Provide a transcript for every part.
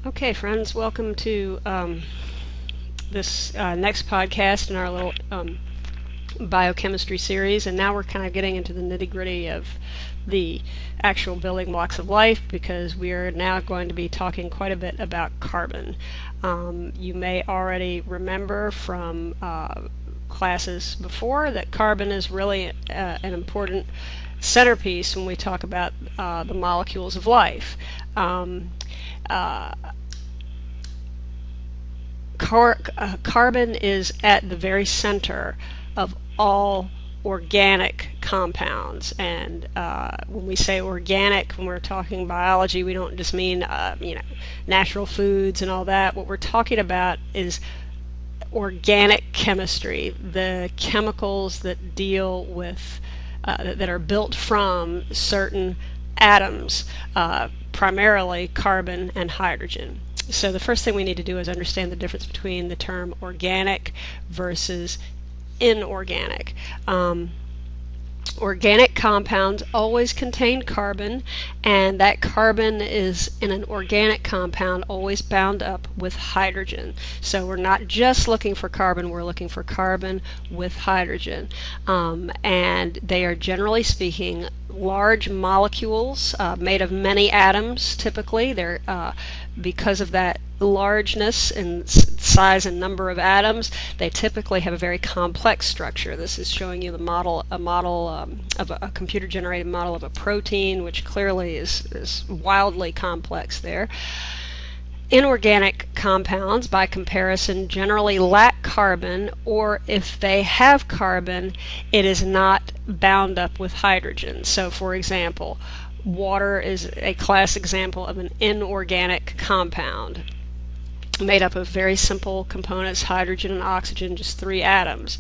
Okay, friends, welcome to this next podcast in our little biochemistry series. And now we're kind of getting into the nitty-gritty of the actual building blocks of life, because we are now going to be talking quite a bit about carbon. You may already remember from classes before that carbon is really an important centerpiece when we talk about the molecules of life. Carbon is at the very center of all organic compounds, and when we say organic, when we're talking biology, we don't just mean natural foods and all that. What we're talking about is organic chemistry, the chemicals that deal with that are built from certain atoms, primarily carbon and hydrogen. So the first thing we need to do is understand the difference between the term organic versus inorganic. Organic compounds always contain carbon, and that carbon is in an organic compound always bound up with hydrogen. So we're not just looking for carbon, we're looking for carbon with hydrogen. And they are, generally speaking, large molecules made of many atoms. Typically, they're because of that largeness and size and number of atoms, they typically have a very complex structure. This is showing you a model of a computer-generated model of a protein, which clearly is wildly complex there. Inorganic compounds, by comparison, generally lack carbon, or if they have carbon, it is not bound up with hydrogen. So, for example, water is a class example of an inorganic compound made up of very simple components, hydrogen and oxygen, just 3 atoms.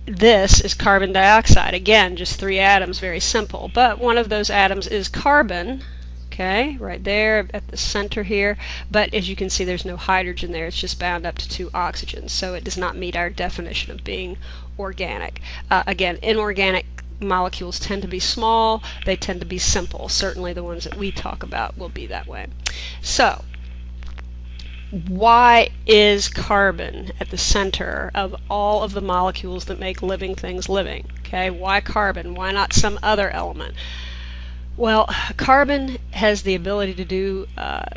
This is carbon dioxide, again, just 3 atoms, very simple. But one of those atoms is carbon, okay, right there at the center here. But as you can see, there's no hydrogen there. It's just bound up to 2 oxygens, so it does not meet our definition of being organic. Again, inorganic molecules tend to be small. They tend to be simple. Certainly the ones that we talk about will be that way. So, why is carbon at the center of all of the molecules that make living things living? Okay, why carbon? Why not some other element? Well, carbon has the ability to do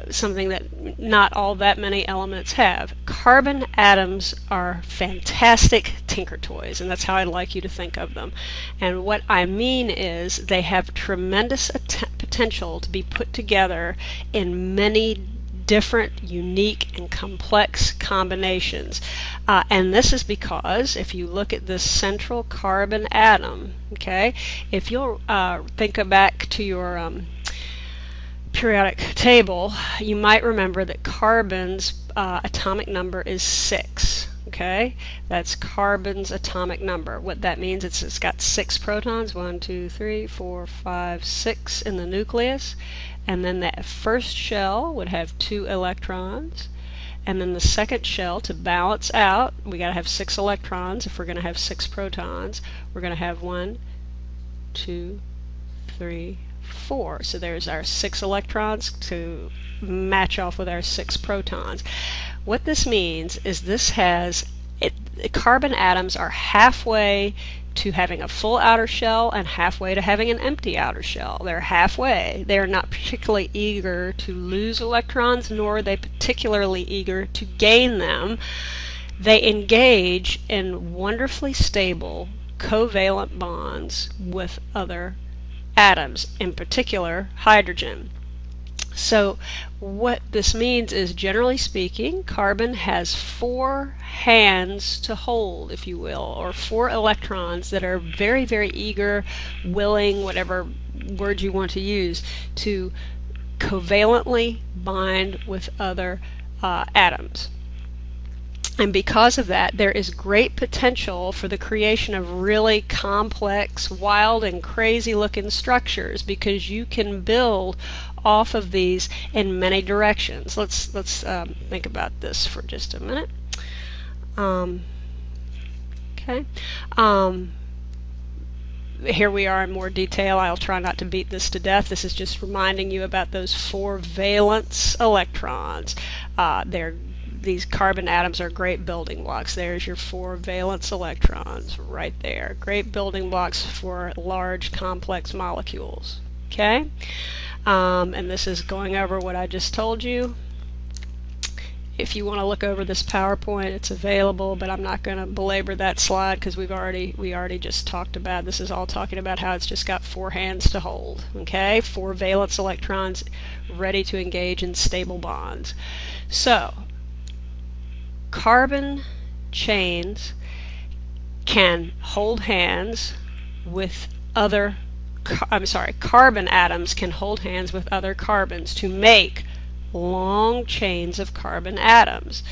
something that not all that many elements have. Carbon atoms are fantastic tinker toys, and that's how I like you to think of them. And what I mean is they have tremendous potential to be put together in many different, unique, and complex combinations. And this is because if you look at this central carbon atom, okay, if you'll think back to your periodic table, you might remember that carbon's atomic number is 6. Okay, that's carbon's atomic number. What that means, it's got 6 protons, 1, 2, 3, 4, 5, 6 in the nucleus. And then that first shell would have 2 electrons. And then the second shell, to balance out, we got to have 6 electrons. If we're going to have 6 protons, we're going to have 1, 2, 3, 4. So there's our 6 electrons to match off with our 6 protons. What this means is carbon atoms are halfway to having a full outer shell and halfway to having an empty outer shell. They're halfway. They're not particularly eager to lose electrons, nor are they particularly eager to gain them. They engage in wonderfully stable covalent bonds with other atoms, in particular hydrogen. So what this means is, generally speaking, carbon has 4 hands to hold, if you will, or 4 electrons that are very, very eager, willing, whatever word you want to use, to covalently bind with other atoms. And because of that, there is great potential for the creation of really complex, wild, and crazy looking structures, because you can build off of these in many directions. Let's think about this for just a minute. Okay. here we are in more detail. I'll try not to beat this to death. This is just reminding you about those 4 valence electrons. These carbon atoms are great building blocks. There's your 4 valence electrons right there. Great building blocks for large complex molecules. Okay? And this is going over what I just told you. If you want to look over this PowerPoint, it's available, but I'm not going to belabor that slide because we already just talked about. This is all talking about how it's just got 4 hands to hold. Okay, 4 valence electrons ready to engage in stable bonds. So, carbon chains can hold hands with other. Carbon atoms can hold hands with other carbons to make long chains of carbon atoms.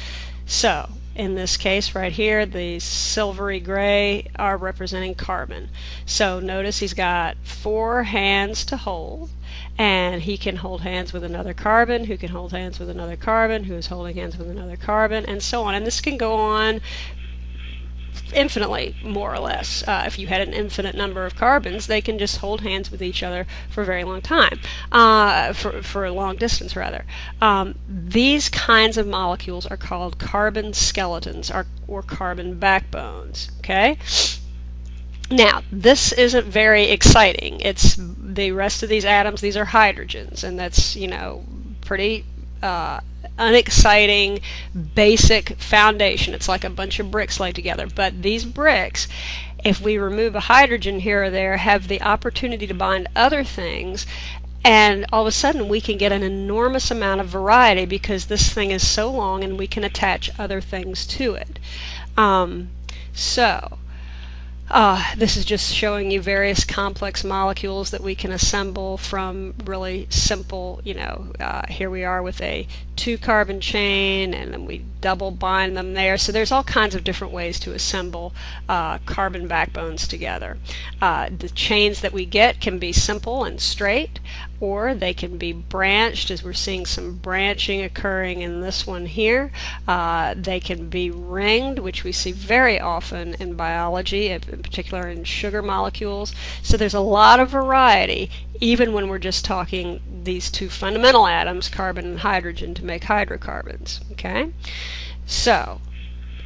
So in this case right here, the silvery gray are representing carbon. So notice he's got 4 hands to hold, and he can hold hands with another carbon, who can hold hands with another carbon, who is holding hands with another carbon, and so on. And this can go on infinitely, more or less. If you had an infinite number of carbons, they can just hold hands with each other for a very long time, for a long distance rather. These kinds of molecules are called carbon skeletons or carbon backbones. Okay. Now, this isn't very exciting. It's the rest of these atoms. These are hydrogens, and that's, you know, pretty unexciting basic foundation. It's like a bunch of bricks laid together. But these bricks, if we remove a hydrogen here or there, have the opportunity to bind other things, and all of a sudden we can get an enormous amount of variety because this thing is so long and we can attach other things to it. This is just showing you various complex molecules that we can assemble from really simple, here we are with a 2-carbon chain, and then we double bind them there. So there's all kinds of different ways to assemble carbon backbones together. The chains that we get can be simple and straight, or they can be branched, as we're seeing some branching occurring in this one here. They can be ringed, which we see very often in biology, in particular in sugar molecules. So there's a lot of variety, even when we're just talking these 2 fundamental atoms, carbon and hydrogen, to make hydrocarbons. Okay? So,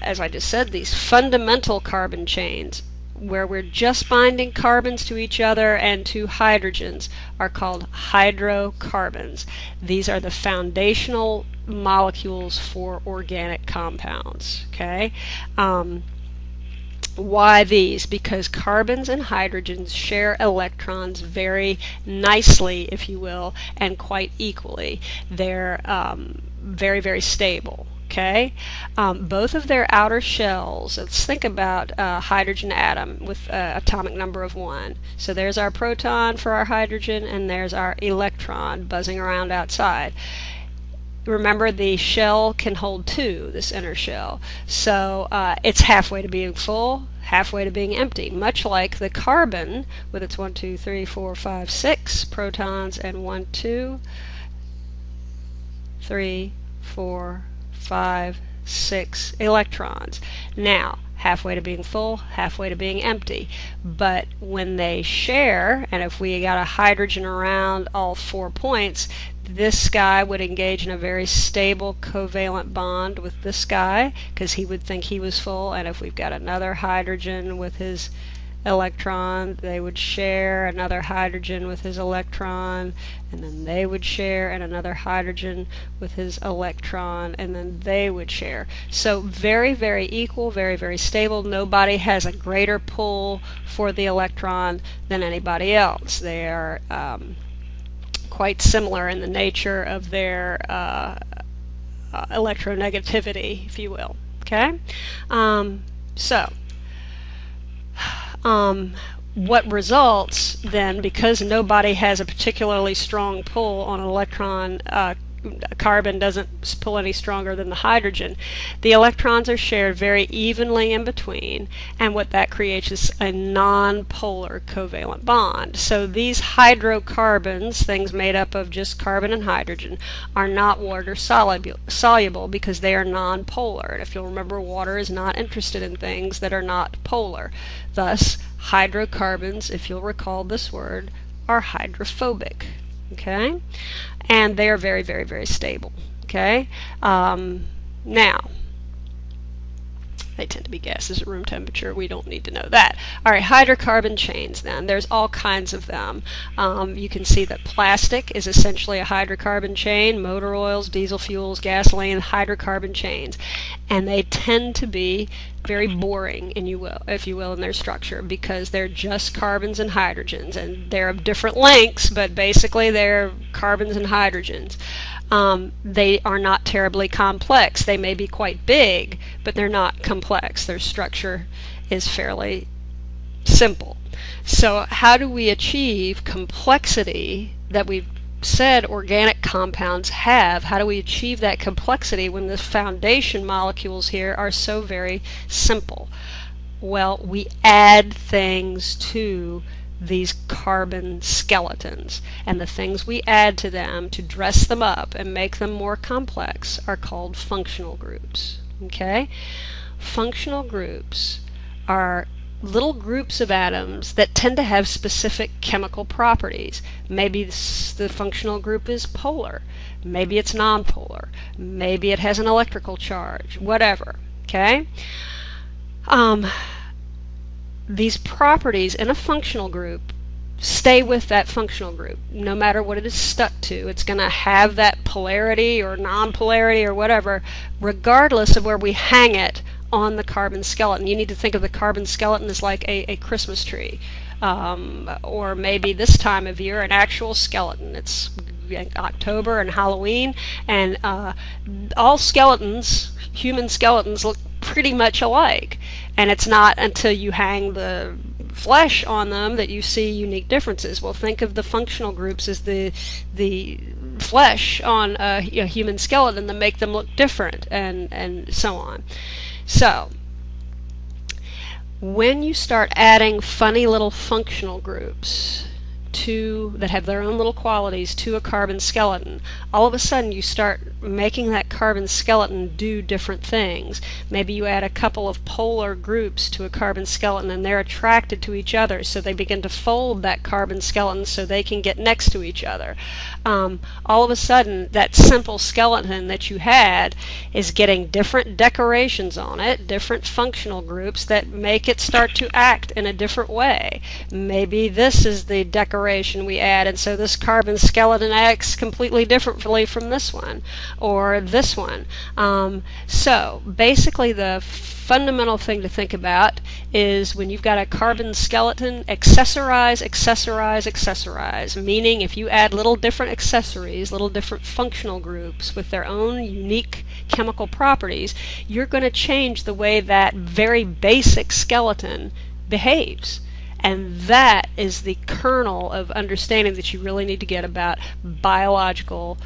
as I just said, these fundamental carbon chains, where we're just binding carbons to each other and to hydrogens, are called hydrocarbons. These are the foundational molecules for organic compounds. Okay? Why these? Because carbons and hydrogens share electrons very nicely, if you will, and quite equally. They're very, very stable. Okay, both of their outer shells. Let's think about a hydrogen atom with atomic number of 1. So there's our proton for our hydrogen, and there's our electron buzzing around outside. Remember, the shell can hold 2, this inner shell. So it's halfway to being full, halfway to being empty, much like the carbon with its 1, 2, 3, 4, 5, 6 protons, and 1, 2, 3, 4, 5, 6 electrons. Now, halfway to being full, halfway to being empty. But when they share, and if we got a hydrogen around all 4 points, this guy would engage in a very stable covalent bond with this guy because he would think he was full, and if we've got another hydrogen with his electron, they would share another hydrogen with his electron, and then they would share, and another hydrogen with his electron, and then they would share. So very, very equal, very, very stable. Nobody has a greater pull for the electron than anybody else. They are quite similar in the nature of their electronegativity, if you will. Okay? What results then, because nobody has a particularly strong pull on an electron, carbon doesn't pull any stronger than the hydrogen, the electrons are shared very evenly in between, and what that creates is a non-polar covalent bond. So these hydrocarbons, things made up of just carbon and hydrogen, are not water soluble because they are non-polar. And if you'll remember, water is not interested in things that are not polar. Thus, Hydrocarbons, if you'll recall this word, are hydrophobic, okay? And they are very, very, very stable, okay? Now, they tend to be gases at room temperature. We don't need to know that. All right, hydrocarbon chains then. There's all kinds of them. You can see that plastic is essentially a hydrocarbon chain, motor oils, diesel fuels, gasoline, hydrocarbon chains. And they tend to be very boring, if you will, in their structure, because they're just carbons and hydrogens, and they're of different lengths, but basically they're carbons and hydrogens. They are not terribly complex. They may be quite big, but they're not complex. Their structure is fairly simple. So how do we achieve complexity that we've said organic compounds have? How do we achieve that complexity when the foundation molecules here are so very simple? Well, we add things to these carbon skeletons, and the things we add to them to dress them up and make them more complex are called functional groups. Okay? Functional groups are little groups of atoms that tend to have specific chemical properties. Maybe the functional group is polar, maybe it's nonpolar, maybe it has an electrical charge, whatever. Okay? These properties in a functional group stay with that functional group. No matter what it is stuck to, it's going to have that polarity or non-polarity or whatever, regardless of where we hang it on the carbon skeleton. You need to think of the carbon skeleton as like a Christmas tree, or maybe this time of year an actual skeleton. It's October and Halloween, and all skeletons, human skeletons, look pretty much alike. And it's not until you hang the flesh on them that you see unique differences. Well, think of the functional groups as the flesh on a human skeleton that make them look different, and so on. So, when you start adding funny little functional groups that have their own little qualities to a carbon skeleton, all of a sudden you start making that carbon skeleton do different things. Maybe you add a couple of polar groups to a carbon skeleton and they're attracted to each other, so they begin to fold that carbon skeleton so they can get next to each other. All of a sudden that simple skeleton that you had is getting different decorations on it, different functional groups that make it start to act in a different way. Maybe this is the decoration we add, and so this carbon skeleton acts completely differently from this one or this one. So basically the fundamental thing to think about is when you've got a carbon skeleton, accessorize, accessorize, accessorize. Meaning if you add little different accessories, little different functional groups with their own unique chemical properties, you're going to change the way that very basic skeleton behaves. And that is the kernel of understanding that you really need to get about biological,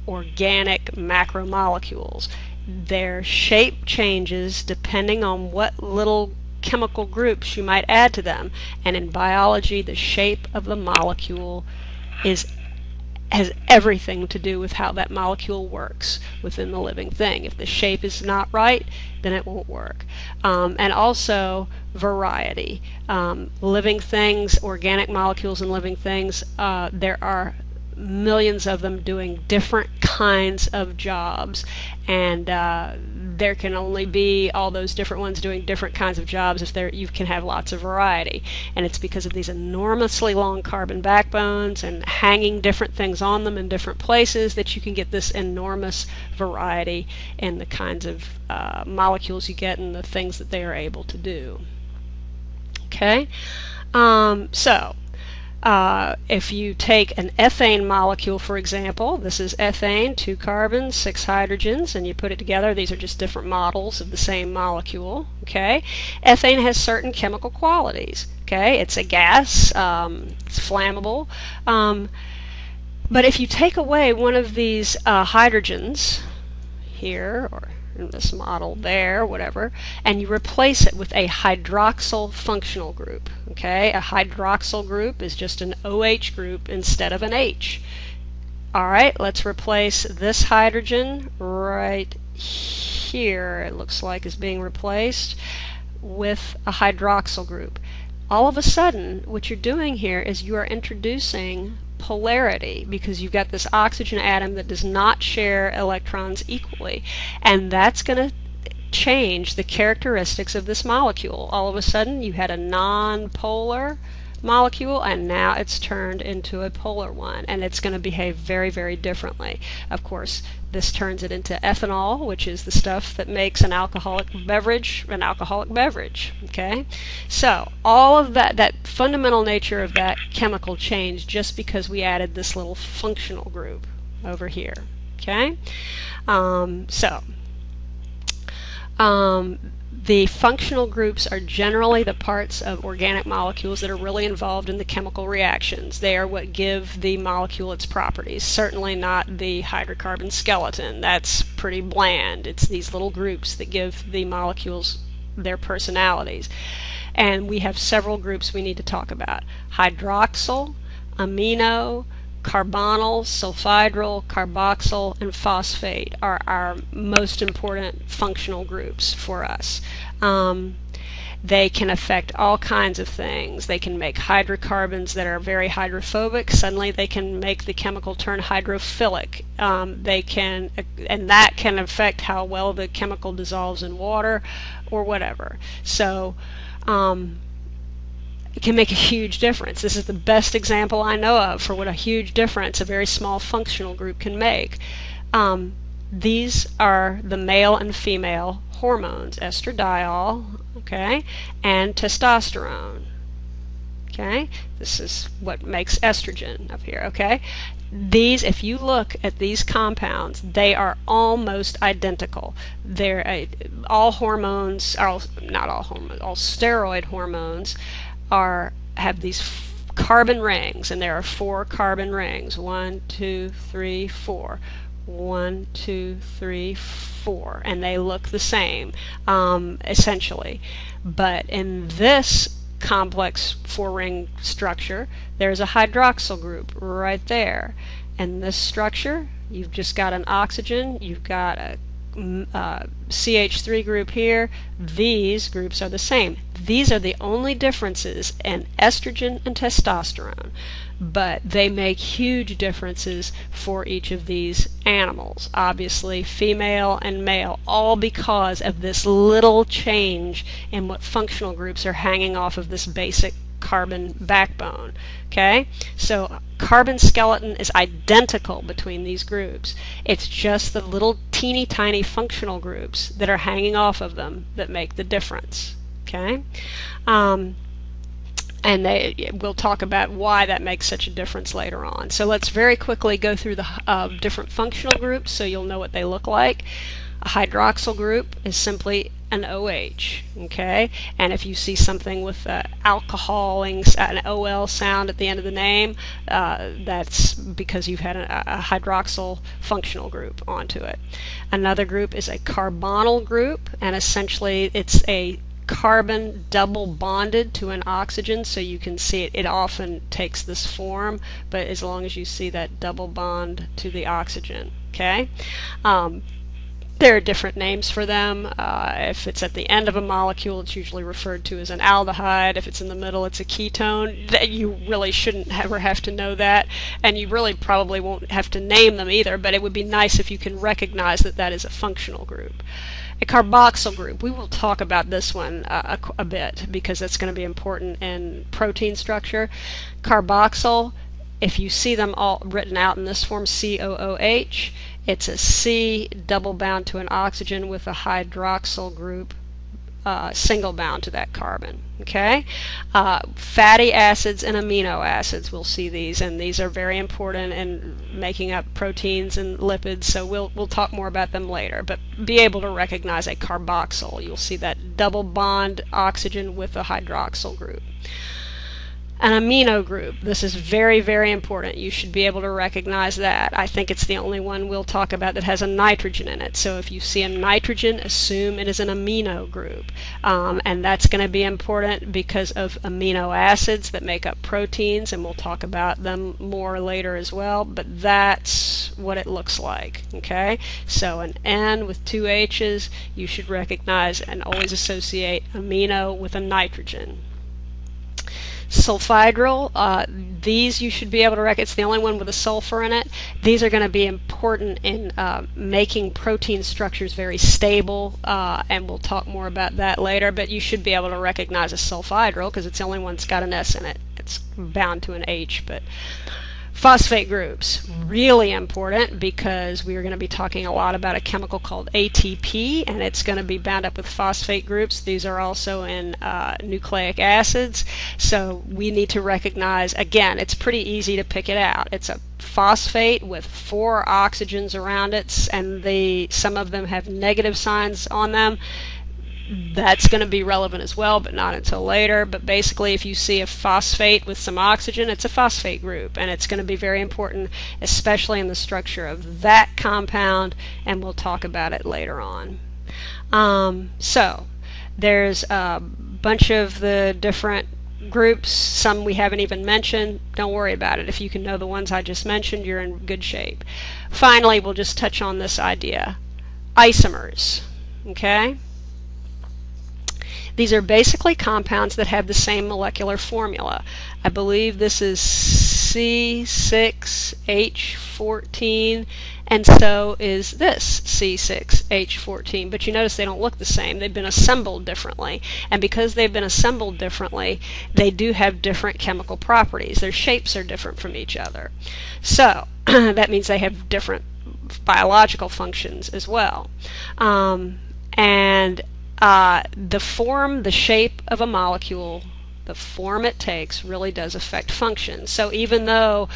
organic macromolecules. Their shape changes depending on what little chemical groups you might add to them. And in biology, the shape of the molecule has everything to do with how that molecule works within the living thing. If the shape is not right, then it won't work. And also variety. Living things, organic molecules in living things, there are millions of them doing different kinds of jobs, and there can only be all those different ones doing different kinds of jobs if you can have lots of variety. And it's because of these enormously long carbon backbones and hanging different things on them in different places that you can get this enormous variety in the kinds of molecules you get and the things that they are able to do. Okay, if you take an ethane molecule, for example, this is ethane, 2 carbons, 6 hydrogens, and you put it together. These are just different models of the same molecule. Okay, ethane has certain chemical qualities. Okay, it's a gas, it's flammable, but if you take away one of these hydrogens here, or in this model there, whatever, and you replace it with a hydroxyl functional group. Okay, a hydroxyl group is just an OH group instead of an H. Alright, let's replace this hydrogen right here, it looks like is being replaced, with a hydroxyl group. all of a sudden what you're doing here is you are introducing polarity, because you've got this oxygen atom that does not share electrons equally, and that's going to change the characteristics of this molecule. All of a sudden you had a non-polar molecule, and now it's turned into a polar one, and it's going to behave very, very differently. Of course, this turns it into ethanol, which is the stuff that makes an alcoholic beverage. Okay, so all of that fundamental nature of that chemical changed just because we added this little functional group over here. Okay, the functional groups are generally the parts of organic molecules that are really involved in the chemical reactions. They are what give the molecule its properties. Certainly not the hydrocarbon skeleton. That's pretty bland. It's these little groups that give the molecules their personalities. And we have several groups we need to talk about. Hydroxyl, amino, carbonyl, sulfhydryl, carboxyl, and phosphate are our most important functional groups for us. They can affect all kinds of things. They can make hydrocarbons that are very hydrophobic. Suddenly they can make the chemical turn hydrophilic. And that can affect how well the chemical dissolves in water or whatever. So it can make a huge difference. This is the best example I know of for what a huge difference a very small functional group can make. These are the male and female hormones, estradiol, okay, and testosterone. Okay, this is what makes estrogen up here. Okay, these, if you look at these compounds, they are almost identical. They're all hormones, not all hormones, all steroid hormones have these carbon rings, and there are 4 carbon rings. 1, 2, 3, 4. 1, 2, 3, 4, and they look the same essentially. But in this complex 4-ring structure, there's a hydroxyl group right there. And this structure, you've just got an oxygen, you've got a CH3 group here. These groups are the same. These are the only differences in estrogen and testosterone, but they make huge differences for each of these animals. Obviously, female and male, all because of this little change in what functional groups are hanging off of this basic carbon backbone. Okay, so carbon skeleton is identical between these groups. It's just the little teeny tiny functional groups that are hanging off of them that make the difference. Okay, and we'll talk about why that makes such a difference later on. So let's very quickly go through the different functional groups so you'll know what they look like. A hydroxyl group is simply an OH, okay? And if you see something with an OL sound at the end of the name, that's because you've had a hydroxyl functional group onto it. Another group is a carbonyl group, and essentially it's a carbon double bonded to an oxygen, so you can see it often takes this form, but as long as you see that double bond to the oxygen, okay? There are different names for them. If it's at the end of a molecule, it's usually referred to as an aldehyde. If it's in the middle, it's a ketone. You really shouldn't ever have to know that, and you really probably won't have to name them either, but it would be nice if you can recognize that that is a functional group. A carboxyl group, we will talk about this one a bit because that's going to be important in protein structure. Carboxyl, if you see them all written out in this form, COOH, it's a C double bound to an oxygen with a hydroxyl group single bound to that carbon. Okay, fatty acids and amino acids, we'll see these, and these are very important in making up proteins and lipids, so we'll talk more about them later, but be able to recognize a carboxyl. You'll see that double bond oxygen with a hydroxyl group. An amino group, this is very, very important. You should be able to recognize that. I think it's the only one we'll talk about that has a nitrogen in it. So if you see a nitrogen, assume it is an amino group. And that's going to be important because of amino acids that make up proteins, and we'll talk about them more later as well, but that's what it looks like. Okay, so an N with 2 H's, you should recognize and always associate amino with a nitrogen. Sulfhydryl, these you should be able to recognize. It's the only one with a sulfur in it. These are going to be important in making protein structures very stable, and we'll talk more about that later, but you should be able to recognize a sulfhydryl because it's the only one that's got an S in it. It's bound to an H, but phosphate groups, really important because we are going to be talking a lot about a chemical called ATP, and it's going to be bound up with phosphate groups. These are also in nucleic acids, so we need to recognize, again, it's pretty easy to pick it out. It's a phosphate with 4 oxygens around it, and some of them have negative signs on them. That's going to be relevant as well, but not until later. But basically, if you see a phosphate with some oxygen, it's a phosphate group, and it's going to be very important, especially in the structure of that compound, and we'll talk about it later on. So there's a bunch of the different groups. Some we haven't even mentioned. Don't worry about it. If you can know the ones I just mentioned, you're in good shape. Finally, we'll just touch on this idea. Isomers. Okay? These are basically compounds that have the same molecular formula. I believe this is C6H14, and so is this C6H14. But you notice they don't look the same. They've been assembled differently. And because they've been assembled differently, they do have different chemical properties. Their shapes are different from each other. So that means they have different biological functions as well. The shape of a molecule, the form it takes, really does affect function. So even though,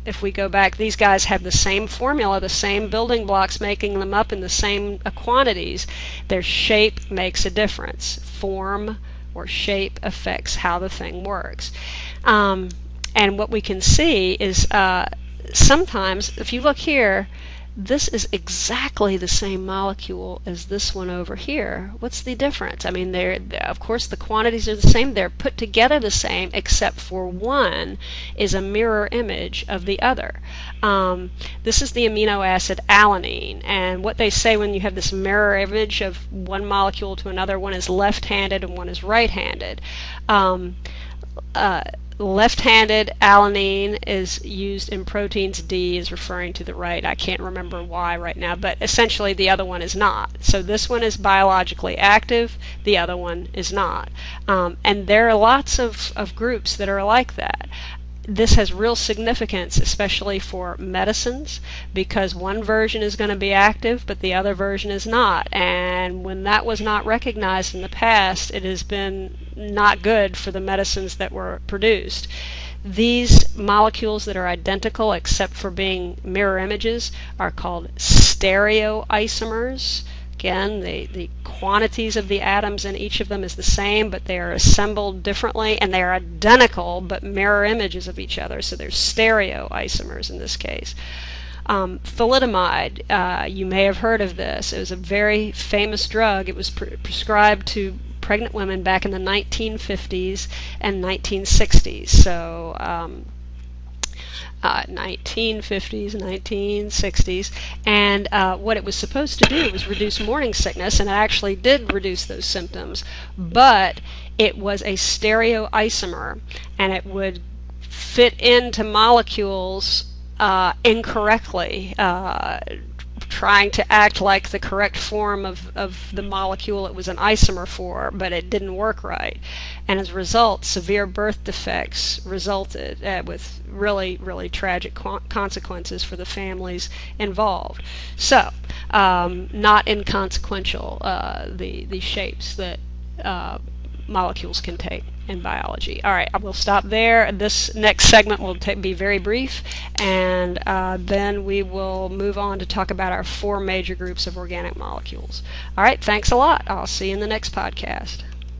if we go back, these guys have the same formula, the same building blocks making them up in the same quantities, their shape makes a difference. Form or shape affects how the thing works. And what we can see is sometimes, if you look here, this is exactly the same molecule as this one over here. What's the difference? I mean, of course the quantities are the same. They're put together the same, except for one is a mirror image of the other. This is the amino acid alanine, and what they say when you have this mirror image of one molecule to another, one is left-handed and one is right-handed. Left-handed alanine is used in proteins. D is referring to the right. I can't remember why right now, but essentially the other one is not. So this one is biologically active, the other one is not. And there are lots of groups that are like that. This has real significance, especially for medicines, because one version is going to be active, but the other version is not. And when that was not recognized in the past, it has been not good for the medicines that were produced. These molecules that are identical except for being mirror images are called stereoisomers. Again, the quantities of the atoms in each of them is the same, but they are assembled differently, and they are identical but mirror images of each other, so they're stereoisomers in this case. Thalidomide, you may have heard of this. It was a very famous drug. It was prescribed to pregnant women back in the 1950s and 1960s. So 1950s, 1960s, and what it was supposed to do was reduce morning sickness, and it actually did reduce those symptoms, but it was a stereoisomer, and it would fit into molecules incorrectly, trying to act like the correct form of the molecule it was an isomer for, but it didn't work right. And as a result, severe birth defects resulted with really, really tragic consequences for the families involved. So, not inconsequential, the shapes that molecules can take in biology. All right, I will stop there. This next segment will be very brief, and then we will move on to talk about our 4 major groups of organic molecules. All right, thanks a lot. I'll see you in the next podcast.